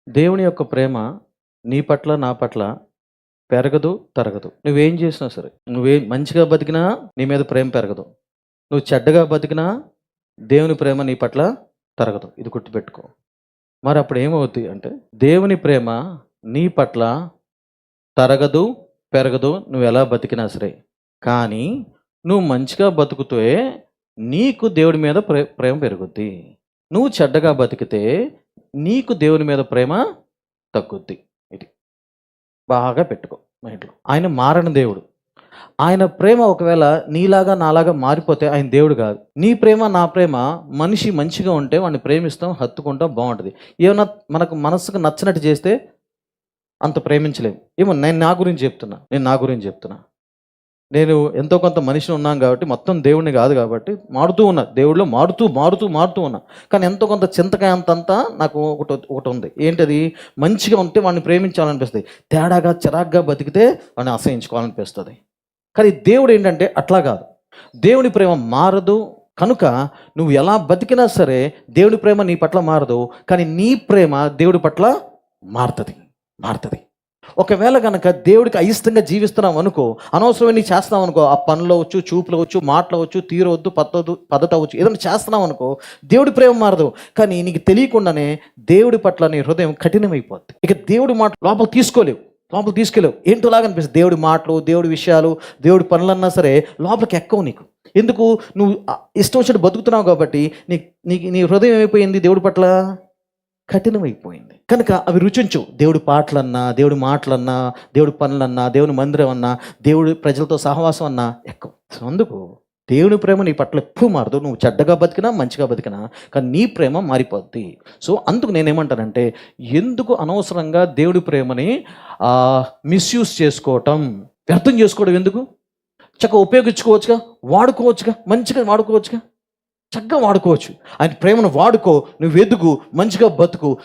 దేవుని యొక్క ప్రేమ నీ పట్ల, నా పట్ల పెరగదు, తరగదు. నువ్వేం చేసినా సరే, మంచిగా బతికినా నీ మీద ప్రేమ పెరగదు. నువ్వు చెడ్డగా బతికినా దేవుని ప్రేమ నీ పట్ల తరగదు. ఇది గుర్తుపెట్టుకో. మరి అప్పుడు ఏమవుద్ది అంటే, దేవుని ప్రేమ నీ పట్ల తరగదు, పెరగదు నువ్వు ఎలా బతికినా సరే. కానీ నువ్వు మంచిగా బతుకుతే నీకు దేవుడి మీద ప్రేమ పెరుగుద్ది. నువ్వు చెడ్డగా బతికితే నీకు దేవుని మీద ప్రేమ తగ్గుద్ది. ఇది బాగా పెట్టుకో మైండ్లో. ఆయన మారని దేవుడు. ఆయన ప్రేమ ఒకవేళ నీలాగా నాలాగా మారిపోతే ఆయన దేవుడు కాదు. నీ ప్రేమ నా ప్రేమ మనిషి మంచిగా ఉంటే వాడిని ప్రేమిస్తాం, హత్తుకుంటాం, బాగుంటుంది. ఏమన్నా మనకు మనసుకు నచ్చినట్టు చేస్తే అంత ప్రేమించలేము. ఏమో నేను నా గురించి చెప్తున్నా. నేను ఎంతో కొంత మనిషిని ఉన్నాను కాబట్టి, మొత్తం దేవుడిని కాదు కాబట్టి మారుతూ ఉన్నా, దేవుడిలో మారుతూ ఉన్నా. కానీ ఎంతో కొంత చింతకాయ అంతంతా నాకు ఒకటి ఉంది. ఏంటది? మంచిగా ఉంటే వాడిని ప్రేమించాలనిపిస్తుంది, తేడాగా చిరాగ్గా బతికితే వాడిని అసహించుకోవాలనిపిస్తుంది. కానీ దేవుడు ఏంటంటే అట్లా కాదు. దేవుని ప్రేమ మారదు కనుక నువ్వు ఎలా బతికినా సరే దేవుడి ప్రేమ నీ పట్ల మారదు, కానీ నీ ప్రేమ దేవుడి పట్ల మారుతుంది. ఒకవేళ కనుక దేవుడికి అయిష్టంగా జీవిస్తున్నాం అనుకో, అనవసరమైన చేస్తున్నాం అనుకో, ఆ పనులు అవచ్చు, చూపులు అవచ్చు, మాటలు అవచ్చు, తీరవద్దు, పద్ధతి అవ్వచ్చు, ఏదైనా చేస్తున్నాం అనుకో, దేవుడి ప్రేమ మారదు. కానీ నీకు తెలియకుండానే దేవుడి పట్ల నీ హృదయం కఠినమైపోద్ది. ఇక దేవుడి మాట లోపల తీసుకెళ్ళవు. ఏంటోలాగా అనిపిస్తుంది. దేవుడి మాటలు, దేవుడి విషయాలు, దేవుడి పనులన్నా సరే లోపలికి ఎక్కవు నీకు. ఎందుకు? నువ్వు ఇష్టం వచ్చినట్టు బతుకుతున్నావు కాబట్టి నీ హృదయం ఏమైపోయింది? దేవుడి పట్ల కఠినమైపోయింది. కనుక అవి రుచించవు. దేవుడి పాటలన్నా, దేవుడి మాటలన్నా, దేవుడి పనులన్నా, దేవుని మందిరం అన్నా, దేవుడి ప్రజలతో సహవాసం అన్నా ఎక్కువ. అందుకు దేవుని ప్రేమ నీ పట్ల ఎప్పుడు మారదు. నువ్వు చెడ్డగా బతికినా, మంచిగా బతికినా, కానీ నీ ప్రేమ మారిపోద్ది. సో అందుకు నేనేమంటానంటే, ఎందుకు అనవసరంగా దేవుడి ప్రేమని మిస్యూజ్ చేసుకోవటం, వ్యర్థం చేసుకోవడం ఎందుకు? చక్కగా ఉపయోగించుకోవచ్చుగా, మంచిగా వాడుకోవచ్చుగా. చక్కగా వాడుకోవచ్చు. ఆయన ప్రేమను వాడుకో, నువ్వు ఎదుగు, మంచిగా బతుకు.